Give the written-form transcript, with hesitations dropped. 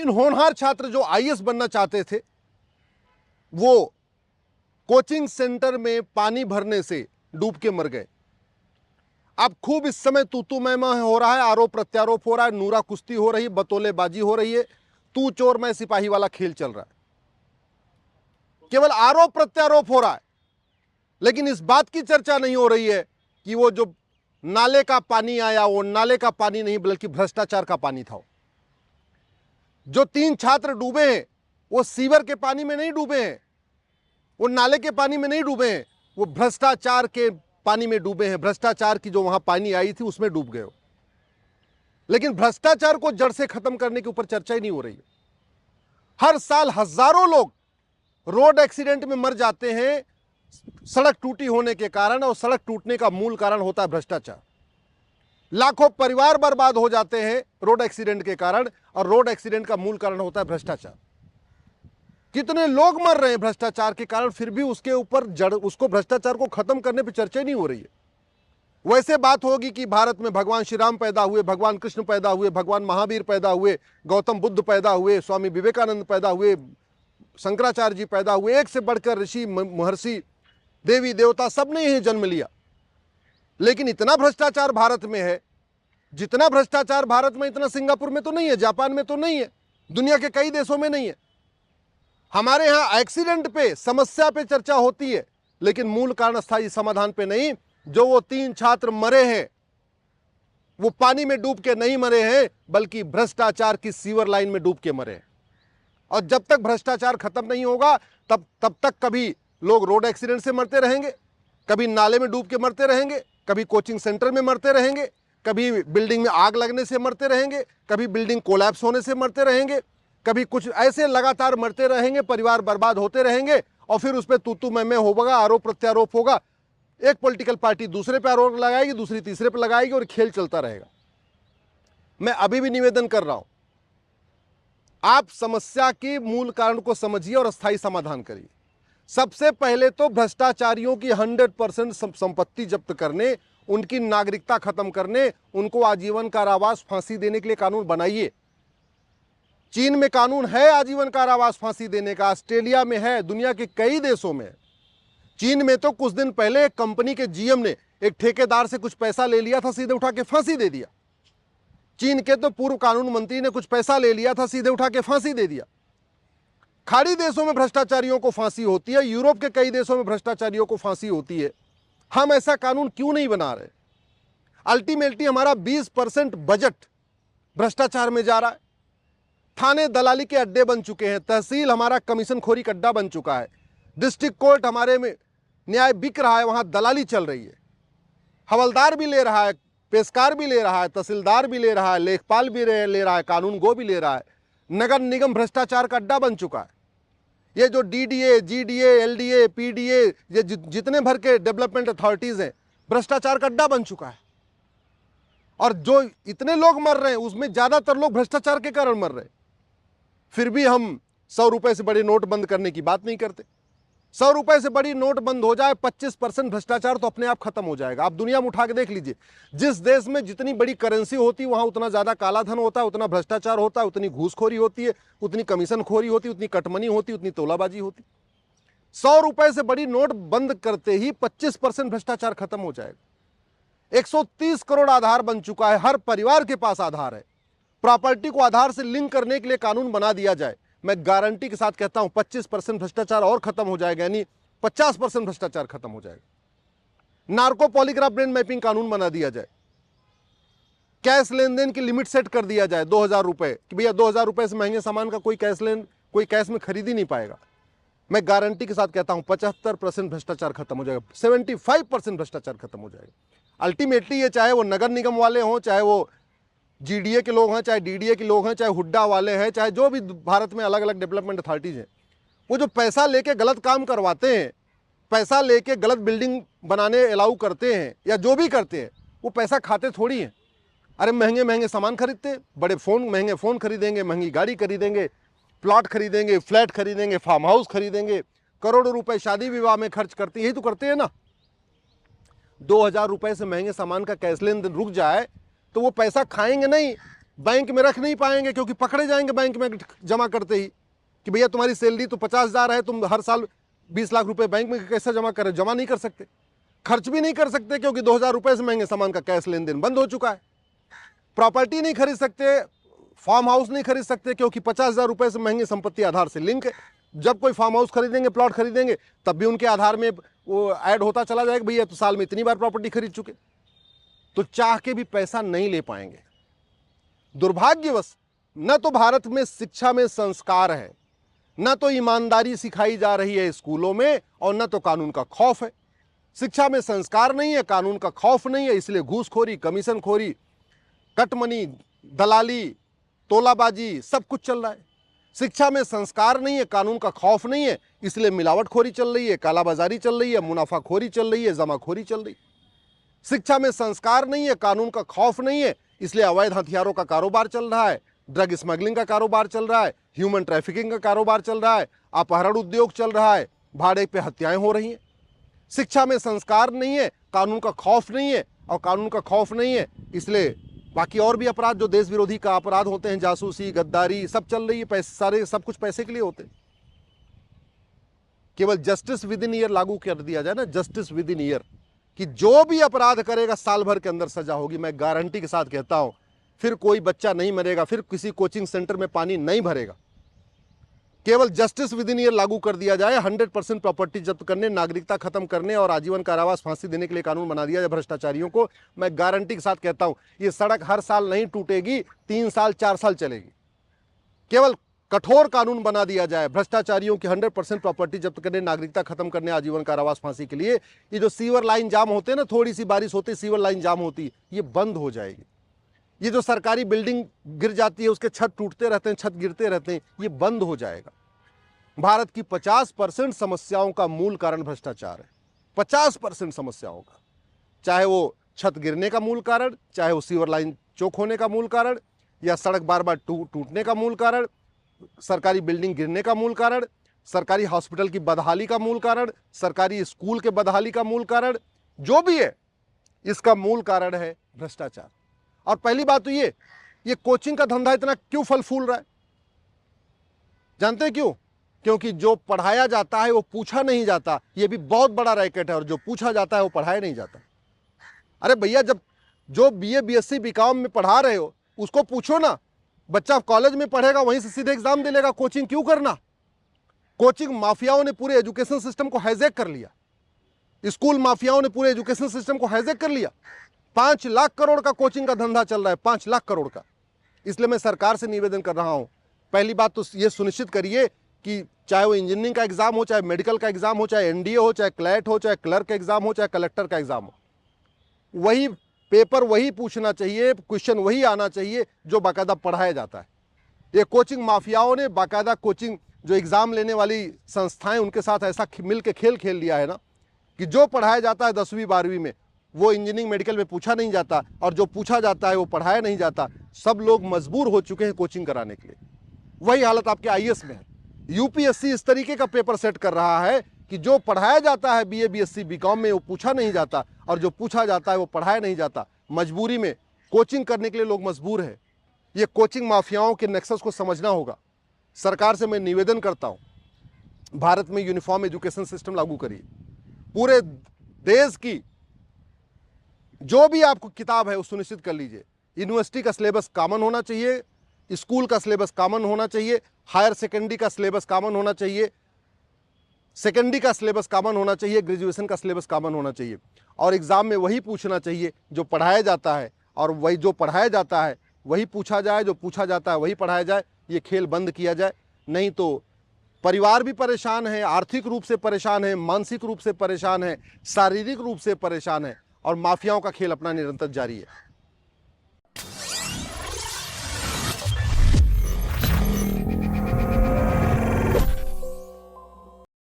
तीन होनहार छात्र जो आईएएस बनना चाहते थे, वो कोचिंग सेंटर में पानी भरने से डूब के मर गए। अब खूब इस समय तू मैं हो रहा है, आरोप प्रत्यारोप हो रहा है, नूरा कुश्ती हो रही है, बतौलेबाजी हो रही है, तू चोर मैं सिपाही वाला खेल चल रहा है। केवल आरोप प्रत्यारोप हो रहा है, लेकिन इस बात की चर्चा नहीं हो रही है कि वो जो नाले का पानी आया वो नाले का पानी नहीं बल्कि भ्रष्टाचार का पानी था। जो तीन छात्र डूबे हैं वो सीवर के पानी में नहीं डूबे हैं, वो नाले के पानी में नहीं डूबे हैं, वो भ्रष्टाचार के पानी में डूबे हैं। भ्रष्टाचार की जो वहां पानी आई थी उसमें डूब गए हो। लेकिन भ्रष्टाचार को जड़ से खत्म करने के ऊपर चर्चा ही नहीं हो रही है। हर साल हजारों लोग रोड एक्सीडेंट में मर जाते हैं सड़क टूटी होने के कारण, और सड़क टूटने का मूल कारण होता है भ्रष्टाचार। लाखों परिवार बर्बाद हो जाते हैं रोड एक्सीडेंट के कारण, और रोड एक्सीडेंट का मूल कारण होता है भ्रष्टाचार। कितने लोग मर रहे हैं भ्रष्टाचार के कारण, फिर भी उसके ऊपर उसको भ्रष्टाचार को खत्म करने पर चर्चा नहीं हो रही है। वैसे बात होगी कि भारत में भगवान श्री राम पैदा हुए, भगवान कृष्ण पैदा हुए, भगवान महावीर पैदा हुए, गौतम बुद्ध पैदा हुए, स्वामी विवेकानंद पैदा हुए, शंकराचार्य जी पैदा हुए, एक से बढ़कर ऋषि महर्षि देवी देवता सबने ही जन्म लिया। लेकिन इतना भ्रष्टाचार भारत में है, जितना भ्रष्टाचार भारत में इतना सिंगापुर में तो नहीं है, जापान में तो नहीं है, दुनिया के कई देशों में नहीं है। हमारे यहां एक्सीडेंट पे, समस्या पे चर्चा होती है, लेकिन मूल कारण स्थायी समाधान पे नहीं। जो वो तीन छात्र मरे हैं वो पानी में डूब के नहीं मरे हैं, बल्कि भ्रष्टाचार की सीवर लाइन में डूब के मरे हैं। और जब तक भ्रष्टाचार खत्म नहीं होगा तब तक कभी लोग रोड एक्सीडेंट से मरते रहेंगे, कभी नाले में डूब के मरते रहेंगे, कभी कोचिंग सेंटर में मरते रहेंगे, कभी बिल्डिंग में आग लगने से मरते रहेंगे, कभी बिल्डिंग कोलैप्स होने से मरते रहेंगे, कभी कुछ ऐसे लगातार मरते रहेंगे, परिवार बर्बाद होते रहेंगे, और फिर उस पर तू मैं होगा, आरोप प्रत्यारोप होगा। एक पॉलिटिकल पार्टी दूसरे पे आरोप लगाएगी, दूसरी तीसरे पे लगाएगी, और खेल चलता रहेगा। मैं अभी भी निवेदन कर रहा हूं, आप समस्या के मूल कारण को समझिए और अस्थायी समाधान करिए। सबसे पहले तो भ्रष्टाचारियों की 100% संपत्ति जब्त करने, उनकी नागरिकता खत्म करने, उनको आजीवन कारावास फांसी देने के लिए कानून बनाइए। चीन में कानून है आजीवन कारावास फांसी देने का, ऑस्ट्रेलिया में है, दुनिया के कई देशों में। चीन में तो कुछ दिन पहले एक कंपनी के जीएम ने एक ठेकेदार से कुछ पैसा ले लिया था, सीधे उठा के फांसी दे दिया। चीन के तो पूर्व कानून मंत्री ने कुछ पैसा ले लिया था, सीधे उठा के फांसी दे दिया। खाड़ी देशों में भ्रष्टाचारियों को फांसी होती है, यूरोप के कई देशों में भ्रष्टाचारियों को फांसी होती है। हम ऐसा कानून क्यों नहीं बना रहे? अल्टीमेटली हमारा 20% बजट भ्रष्टाचार में जा रहा है। थाने दलाली के अड्डे बन चुके हैं, तहसील हमारा कमीशन खोरी का अड्डा बन चुका है, डिस्ट्रिक्ट कोर्ट हमारे में न्याय बिक रहा है, वहां दलाली चल रही है। हवलदार भी ले रहा है, पेशकार भी ले रहा है, तहसीलदार भी ले रहा है, लेखपाल भी ले रहा है, कानून गो भी ले रहा है। नगर निगम भ्रष्टाचार का अड्डा बन चुका है। ये जो डीडीए, जीडीए, एलडीए, पीडीए, ये जितने भर के डेवलपमेंट अथॉरिटीज हैं, भ्रष्टाचार का अड्डा बन चुका है। और जो इतने लोग मर रहे हैं उसमें ज्यादातर लोग भ्रष्टाचार के कारण मर रहे हैं। फिर भी हम 100 रुपए से बड़े नोट बंद करने की बात नहीं करते। 100 रुपए से बड़ी नोट बंद हो जाए, 25% भ्रष्टाचार तो अपने आप खत्म हो जाएगा। आप दुनिया में उठा के देख लीजिए, जिस देश में जितनी बड़ी करेंसी होती है वहां उतना ज्यादा काला धन होता है, उतना भ्रष्टाचार होता है, उतनी घूसखोरी होती है, उतनी कमीशन खोरी होती है, उतनी कटमनी होती है, उतनी तोलाबाजी होती। 100 रुपए से बड़ी नोट बंद करते ही 25% भ्रष्टाचार खत्म हो जाएगा। 130 करोड़ आधार बन चुका है, हर परिवार के पास आधार है। प्रॉपर्टी को आधार से लिंक करने के लिए कानून बना दिया जाए, मैं गारंटी के साथ कहता हूं 25% भ्रष्टाचार और खत्म हो जाएगा, यानी 50% भ्रष्टाचार खत्म हो जाएगा। नार्को पॉलीग्राफ ब्रेन मैपिंग कानून बना दिया जाए, कैश लेन देन की लिमिट सेट कर दिया जाए 2000 रुपए कि भैया 2000 रुपए से महंगे सामान का कोई कैश में खरीद ही नहीं पाएगा। मैं गारंटी के साथ कहता हूं 75% भ्रष्टाचार खत्म हो जाएगा, 75% भ्रष्टाचार खत्म हो जाएगा। अल्टीमेटली ये चाहे वो नगर निगम वाले हों, चाहे वो जीडीए के लोग हैं, चाहे डीडीए के लोग हैं, चाहे हुड्डा वाले हैं, चाहे जो भी भारत में अलग अलग डेवलपमेंट अथॉरिटीज हैं, वो जो पैसा लेके गलत काम करवाते हैं, पैसा लेके गलत बिल्डिंग बनाने अलाउ करते हैं या जो भी करते हैं, वो पैसा खाते थोड़ी हैं। अरे महंगे महंगे सामान खरीदते हैं, बड़े फोन, महंगे फोन खरीदेंगे, महंगी गाड़ी खरीदेंगे, प्लॉट खरीदेंगे, फ्लैट खरीदेंगे, फार्म हाउस खरीदेंगे, करोड़ों रुपए शादी विवाह में खर्च करते, यही तो करते हैं ना। 2000 रुपए से महंगे सामान का कैश लेन देन रुक जाए तो वो पैसा खाएंगे नहीं, बैंक में रख नहीं पाएंगे क्योंकि पकड़े जाएंगे बैंक में जमा करते ही कि भैया तुम्हारी सैलरी तो 50,000 है, तुम हर साल 20 लाख रुपए बैंक में कैसे जमा करें? जमा नहीं कर सकते, खर्च भी नहीं कर सकते क्योंकि 2,000 रुपए से महंगे सामान का कैश लेन देन बंद हो चुका है। प्रॉपर्टी नहीं खरीद सकते, फार्म हाउस नहीं खरीद सकते क्योंकि 50,000 रुपए से महंगी संपत्ति आधार से लिंक है। जब कोई फार्म हाउस खरीदेंगे, प्लॉट खरीदेंगे, तब भी उनके आधार में वो ऐड होता चला जाएगा, भैया तो साल में इतनी बार प्रॉपर्टी खरीद चुके। तो चाह के भी पैसा नहीं ले पाएंगे। दुर्भाग्यवश न तो भारत में शिक्षा में संस्कार है, न तो ईमानदारी सिखाई जा रही है स्कूलों में, और न तो कानून का खौफ है। शिक्षा में संस्कार नहीं है, कानून का खौफ नहीं है, इसलिए घूसखोरी, कमीशन खोरी, कटमनी, दलाली, तोलाबाजी सब कुछ चल रहा है। शिक्षा में संस्कार नहीं है, कानून का खौफ नहीं है, इसलिए मिलावटखोरी चल रही है, कालाबाजारी चल रही है, मुनाफाखोरी चल रही है, जमाखोरी चल रही है। शिक्षा में संस्कार नहीं है, कानून का खौफ नहीं है, इसलिए अवैध हथियारों का कारोबार चल रहा है, ड्रग स्मगलिंग का कारोबार चल रहा है, ह्यूमन ट्रैफिकिंग का कारोबार चल रहा है, अपहरण उद्योग चल रहा है, भाड़े पे हत्याएं हो रही हैं। शिक्षा में संस्कार नहीं है, कानून का खौफ नहीं है, और कानून का खौफ नहीं है इसलिए बाकी और भी अपराध जो देश विरोधी का अपराध होते हैं, जासूसी, गद्दारी, सब चल रही है। पैसे सारे सब कुछ पैसे के लिए होते हैं। केवल जस्टिस विद इन ईयर लागू कर दिया जाए ना, जस्टिस विद इन ईयर, कि जो भी अपराध करेगा साल भर के अंदर सजा होगी। मैं गारंटी के साथ कहता हूं, फिर कोई बच्चा नहीं मरेगा, फिर किसी कोचिंग सेंटर में पानी नहीं भरेगा। केवल जस्टिस विद इन ईयर लागू कर दिया जाए, 100% प्रॉपर्टी जब्त करने, नागरिकता खत्म करने और आजीवन कारावास, फांसी देने के लिए कानून बना दिया जाए भ्रष्टाचारियों को। मैं गारंटी के साथ कहता हूं, ये सड़क हर साल नहीं टूटेगी, 3 साल 4 साल चलेगी। केवल कठोर कानून बना दिया जाए भ्रष्टाचारियों की 100% प्रॉपर्टी जब्त करने, नागरिकता खत्म करने, आजीवन कारावास, फांसी के लिए। ये जो सीवर लाइन जाम होते हैं ना, थोड़ी सी बारिश होती है सीवर लाइन जाम होती है, ये बंद हो जाएगी। ये जो सरकारी बिल्डिंग गिर जाती है, उसके छत टूटते रहते हैं, छत गिरते रहते हैं, ये बंद हो जाएगा। भारत की 50% समस्याओं का मूल कारण भ्रष्टाचार है। 50% समस्याओं का, चाहे वो छत गिरने का मूल कारण, चाहे वो सीवर लाइन चौक होने का मूल कारण, या सड़क बार बार टूटने का मूल कारण, सरकारी बिल्डिंग गिरने का मूल कारण, सरकारी हॉस्पिटल की बदहाली का मूल कारण, सरकारी स्कूल के बदहाली का मूल कारण, जो भी है इसका मूल कारण है भ्रष्टाचार। और पहली बात तो ये कोचिंग का धंधा इतना क्यों फल फूल रहा है? जानते हैं क्यों? क्योंकि जो पढ़ाया जाता है वो पूछा नहीं जाता। ये भी बहुत बड़ा रैकेट है, और जो पूछा जाता है वो पढ़ाया नहीं जाता। अरे भैया, जब जो बीए बीएससी बीकॉम में पढ़ा रहे हो उसको पूछो ना। बच्चा कॉलेज में पढ़ेगा, वहीं से सीधे एग्जाम दे लेगा। कोचिंग क्यों करना? कोचिंग माफियाओं ने पूरे एजुकेशन सिस्टम को हाईजैक कर लिया। स्कूल माफियाओं ने पूरे एजुकेशन सिस्टम को हाईजैक कर लिया। 5 लाख करोड़ का कोचिंग का धंधा चल रहा है, 5 लाख करोड़ का। इसलिए मैं सरकार से निवेदन कर रहा हूं, पहली बात तो ये सुनिश्चित करिए कि चाहे वो इंजीनियरिंग का एग्जाम हो, चाहे मेडिकल का एग्जाम हो, चाहे एनडीए हो, चाहे क्लैट हो, चाहे क्लर्क का एग्जाम हो, चाहे कलेक्टर का एग्जाम हो, वही पेपर वही पूछना चाहिए, क्वेश्चन वही आना चाहिए जो बाकायदा पढ़ाया जाता है। ये कोचिंग माफियाओं ने बाकायदा कोचिंग जो एग्जाम लेने वाली संस्थाएं, उनके साथ ऐसा मिल के खेल खेल लिया है ना, कि जो पढ़ाया जाता है 10वीं 12वीं में वो इंजीनियरिंग मेडिकल में पूछा नहीं जाता, और जो पूछा जाता है वो पढ़ाया नहीं जाता। सब लोग मजबूर हो चुके हैं कोचिंग कराने के लिए। वही हालत आपके आईएएस में है। यूपीएससी इस तरीके का पेपर सेट कर रहा है कि जो पढ़ाया जाता है बीए बीएससी बीकॉम में वो पूछा नहीं जाता, और जो पूछा जाता है वो पढ़ाया नहीं जाता। मजबूरी में कोचिंग करने के लिए लोग मजबूर हैं। ये कोचिंग माफियाओं के नेक्सस को समझना होगा। सरकार से मैं निवेदन करता हूं, भारत में यूनिफॉर्म एजुकेशन सिस्टम लागू करिए। पूरे देश की जो भी आपको किताब है वो सुनिश्चित कर लीजिए। यूनिवर्सिटी का सिलेबस कॉमन होना चाहिए, स्कूल का सिलेबस कॉमन होना चाहिए, हायर सेकेंडरी का सिलेबस कॉमन होना चाहिए, सेकेंडरी का सिलेबस कॉमन होना चाहिए, ग्रेजुएशन का सिलेबस कॉमन होना चाहिए। और एग्जाम में वही पूछना चाहिए जो पढ़ाया जाता है, और वही जो पढ़ाया जाता है वही पूछा जाए, जो पूछा जाता है वही पढ़ाया जाए। ये खेल बंद किया जाए, नहीं तो परिवार भी परेशान है, आर्थिक रूप से परेशान है, मानसिक रूप से परेशान है, शारीरिक रूप से परेशान है, और माफियाओं का खेल अपना निरंतर जारी है।